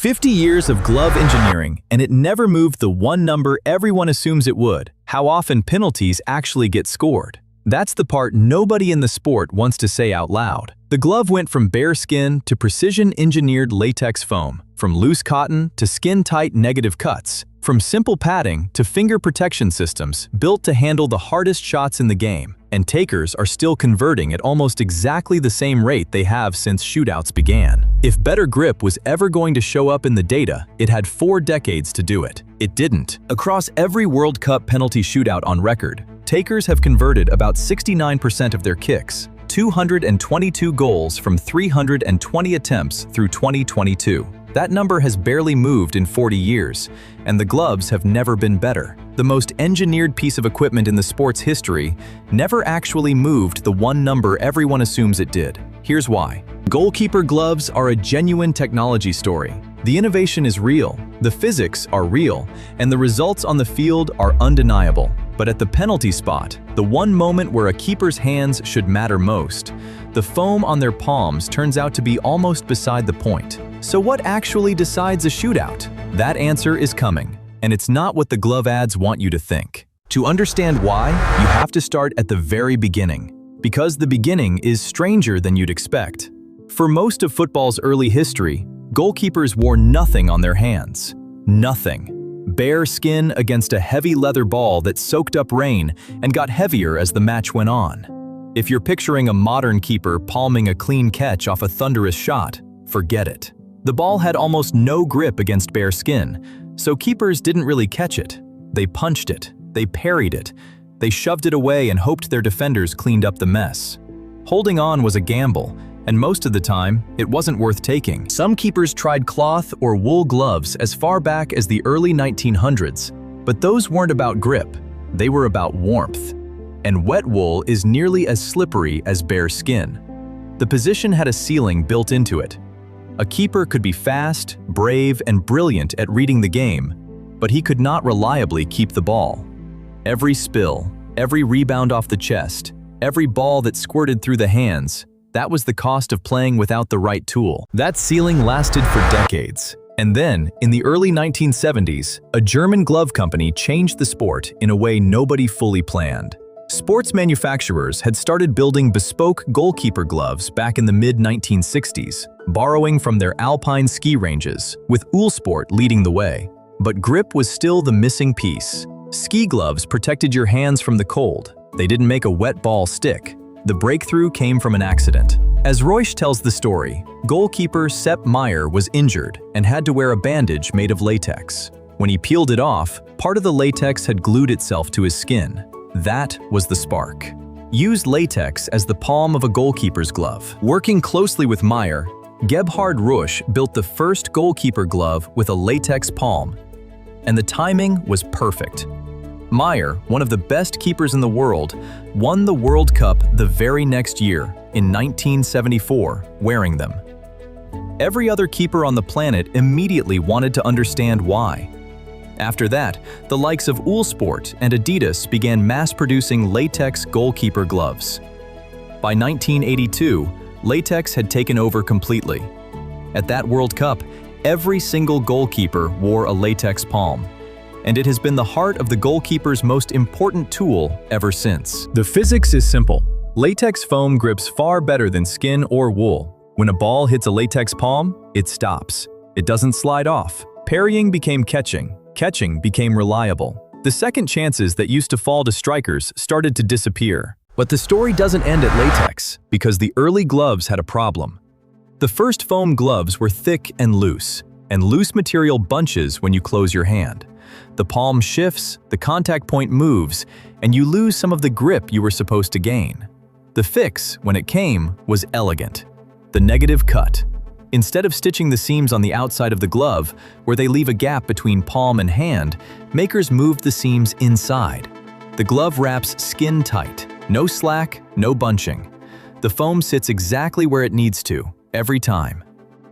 50 years of glove engineering, and it never moved the one number everyone assumes it would: how often penalties actually get scored. That's the part nobody in the sport wants to say out loud. The glove went from bare skin to precision-engineered latex foam, from loose cotton to skin-tight negative cuts, from simple padding to finger protection systems built to handle the hardest shots in the game. And takers are still converting at almost exactly the same rate they have since shootouts began. If better grip was ever going to show up in the data, it had 4 decades to do it. It didn't. Across every World Cup penalty shootout on record, takers have converted about 69% of their kicks, 222 goals from 320 attempts through 2022. That number has barely moved in 40 years, and the gloves have never been better. The most engineered piece of equipment in the sport's history never actually moved the one number everyone assumes it did. Here's why. Goalkeeper gloves are a genuine technology story. The innovation is real, the physics are real, and the results on the field are undeniable. But at the penalty spot, the one moment where a keeper's hands should matter most, the foam on their palms turns out to be almost beside the point. So what actually decides a shootout? That answer is coming, and it's not what the glove ads want you to think. To understand why, you have to start at the very beginning, because the beginning is stranger than you'd expect. For most of football's early history, goalkeepers wore nothing on their hands. Nothing. Bare skin against a heavy leather ball that soaked up rain and got heavier as the match went on. If you're picturing a modern keeper palming a clean catch off a thunderous shot, forget it. The ball had almost no grip against bare skin, so keepers didn't really catch it. They punched it, they parried it, they shoved it away and hoped their defenders cleaned up the mess. Holding on was a gamble, and most of the time, it wasn't worth taking. Some keepers tried cloth or wool gloves as far back as the early 1900s, but those weren't about grip, they were about warmth. And wet wool is nearly as slippery as bare skin. The position had a ceiling built into it. A keeper could be fast, brave, and brilliant at reading the game, but he could not reliably keep the ball. Every spill, every rebound off the chest, every ball that squirted through the hands, that was the cost of playing without the right tool. That ceiling lasted for decades. And then, in the early 1970s, a German glove company changed the sport in a way nobody fully planned. Sports manufacturers had started building bespoke goalkeeper gloves back in the mid-1960s, borrowing from their alpine ski ranges, with Uhlsport leading the way. But grip was still the missing piece. Ski gloves protected your hands from the cold. They didn't make a wet ball stick. The breakthrough came from an accident. As Reusch tells the story, goalkeeper Sepp Maier was injured and had to wear a bandage made of latex. When he peeled it off, part of the latex had glued itself to his skin. That was the spark. Use latex as the palm of a goalkeeper's glove. Working closely with Maier, Gebhard Reusch built the first goalkeeper glove with a latex palm, and the timing was perfect. Maier, one of the best keepers in the world, won the World Cup the very next year, in 1974, wearing them. Every other keeper on the planet immediately wanted to understand why. After that, the likes of Uhlsport and Adidas began mass-producing latex goalkeeper gloves. By 1982, latex had taken over completely. At that World Cup, every single goalkeeper wore a latex palm, and it has been the heart of the goalkeeper's most important tool ever since. The physics is simple. Latex foam grips far better than skin or wool. When a ball hits a latex palm, it stops. It doesn't slide off. Parrying became catching. Catching became reliable. The second chances that used to fall to strikers started to disappear. But the story doesn't end at latex, because the early gloves had a problem. The first foam gloves were thick and loose material bunches when you close your hand. The palm shifts, the contact point moves, and you lose some of the grip you were supposed to gain. The fix, when it came, was elegant. The negative cut. Instead of stitching the seams on the outside of the glove, where they leave a gap between palm and hand, makers moved the seams inside. The glove wraps skin tight. No slack, no bunching. The foam sits exactly where it needs to, every time.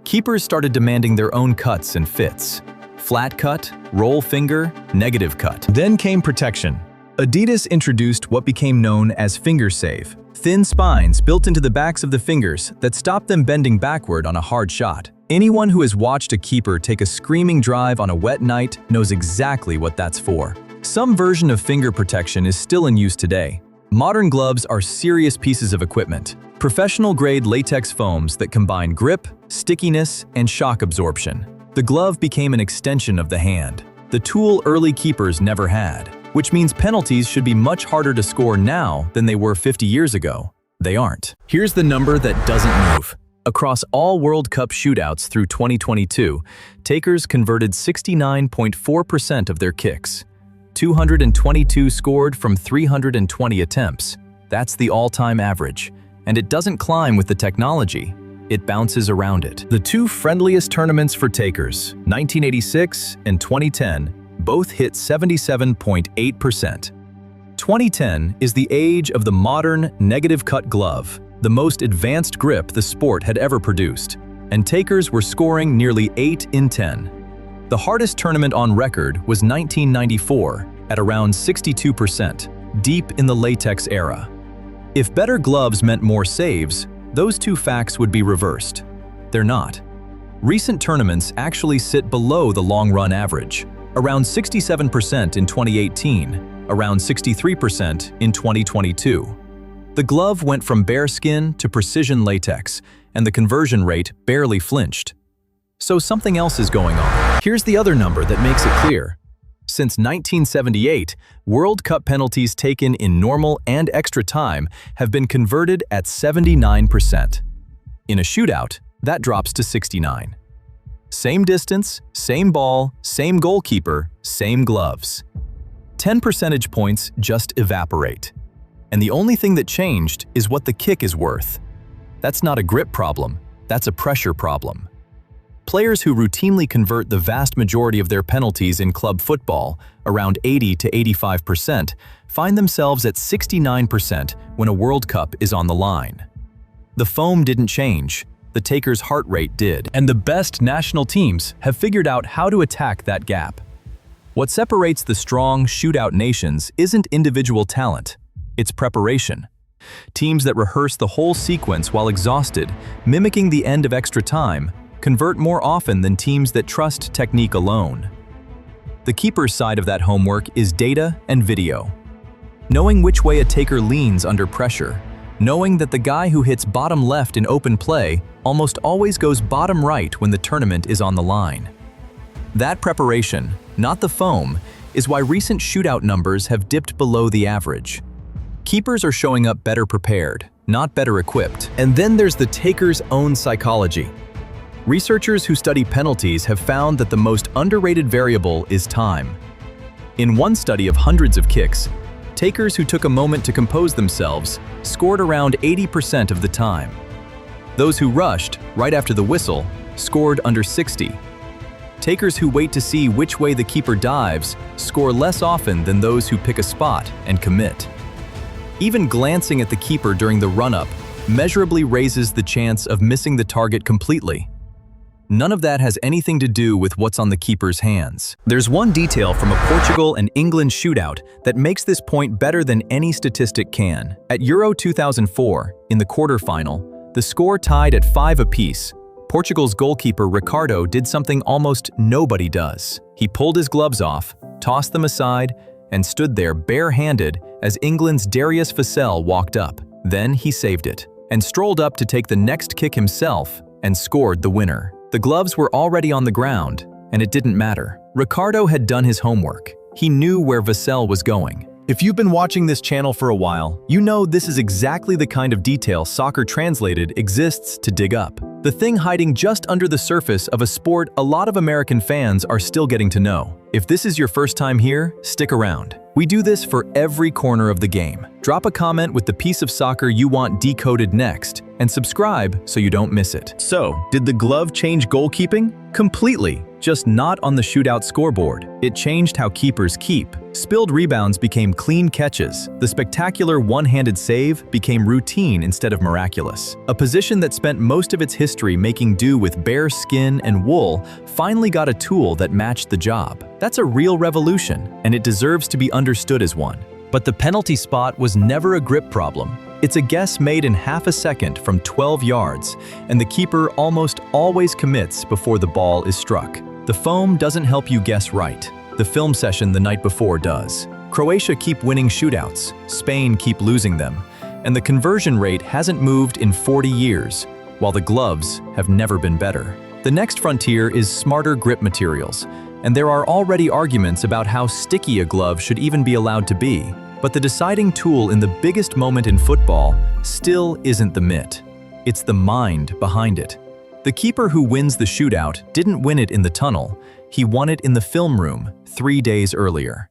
Keepers started demanding their own cuts and fits. Flat cut, roll finger, negative cut. Then came protection. Adidas introduced what became known as finger save. Thin spines built into the backs of the fingers that stopped them bending backward on a hard shot. Anyone who has watched a keeper take a screaming drive on a wet night knows exactly what that's for. Some version of finger protection is still in use today. Modern gloves are serious pieces of equipment. Professional-grade latex foams that combine grip, stickiness, and shock absorption. The glove became an extension of the hand, the tool early keepers never had, which means penalties should be much harder to score now than they were 50 years ago. They aren't. Here's the number that doesn't move. Across all World Cup shootouts through 2022, takers converted 69.4% of their kicks. 222 scored from 320 attempts. That's the all-time average. And it doesn't climb with the technology, it bounces around it. The two friendliest tournaments for takers, 1986 and 2010, both hit 77.8%. 2010 is the age of the modern negative cut glove, the most advanced grip the sport had ever produced, and takers were scoring nearly 8 in 10. The hardest tournament on record was 1994 at around 62%, deep in the latex era. If better gloves meant more saves, those two facts would be reversed. They're not. Recent tournaments actually sit below the long-run average, around 67% in 2018, around 63% in 2022. The glove went from bare skin to precision latex, and the conversion rate barely flinched. So something else is going on. Here's the other number that makes it clear. Since 1978, World Cup penalties taken in normal and extra time have been converted at 79%. In a shootout, that drops to 69%. Same distance, same ball, same goalkeeper, same gloves. 10 percentage points just evaporate. And the only thing that changed is what the kick is worth. That's not a grip problem, that's a pressure problem. Players who routinely convert the vast majority of their penalties in club football, around 80 to 85%, find themselves at 69% when a World Cup is on the line. The foam didn't change, the taker's heart rate did. And the best national teams have figured out how to attack that gap. What separates the strong shootout nations isn't individual talent. It's preparation. Teams that rehearse the whole sequence while exhausted, mimicking the end of extra time, convert more often than teams that trust technique alone. The keeper's side of that homework is data and video. Knowing which way a taker leans under pressure, knowing that the guy who hits bottom left in open play almost always goes bottom right when the tournament is on the line. That preparation, not the foam, is why recent shootout numbers have dipped below the average. Keepers are showing up better prepared, not better equipped. And then there's the taker's own psychology. Researchers who study penalties have found that the most underrated variable is time. In one study of hundreds of kicks, takers who took a moment to compose themselves scored around 80% of the time. Those who rushed, right after the whistle, scored under 60%. Takers who wait to see which way the keeper dives score less often than those who pick a spot and commit. Even glancing at the keeper during the run-up measurably raises the chance of missing the target completely. None of that has anything to do with what's on the keeper's hands. There's one detail from a Portugal and England shootout that makes this point better than any statistic can. At Euro 2004, in the quarterfinal, the score tied at 5 apiece. Portugal's goalkeeper Ricardo did something almost nobody does. He pulled his gloves off, tossed them aside, and stood there bare-handed as England's Darius Vassell walked up. Then he saved it, and strolled up to take the next kick himself, and scored the winner. The gloves were already on the ground, and it didn't matter. Ricardo had done his homework. He knew where Vassell was going. If you've been watching this channel for a while, you know this is exactly the kind of detail Soccer Translated exists to dig up. The thing hiding just under the surface of a sport a lot of American fans are still getting to know. If this is your first time here, stick around. We do this for every corner of the game. Drop a comment with the piece of soccer you want decoded next, and subscribe so you don't miss it. So, did the glove change goalkeeping? Completely, just not on the shootout scoreboard. It changed how keepers keep. Spilled rebounds became clean catches. The spectacular one-handed save became routine instead of miraculous. A position that spent most of its history making do with bare skin and wool finally got a tool that matched the job. That's a real revolution, and it deserves to be understood as one. But the penalty spot was never a grip problem. It's a guess made in half a second from 12 yards, and the keeper almost always commits before the ball is struck. The foam doesn't help you guess right. The film session the night before does. Croatia keep winning shootouts, Spain keep losing them, and the conversion rate hasn't moved in 40 years, while the gloves have never been better. The next frontier is smarter grip materials, and there are already arguments about how sticky a glove should even be allowed to be. But the deciding tool in the biggest moment in football still isn't the mitt. It's the mind behind it. The keeper who wins the shootout didn't win it in the tunnel, he won it in the film room 3 days earlier.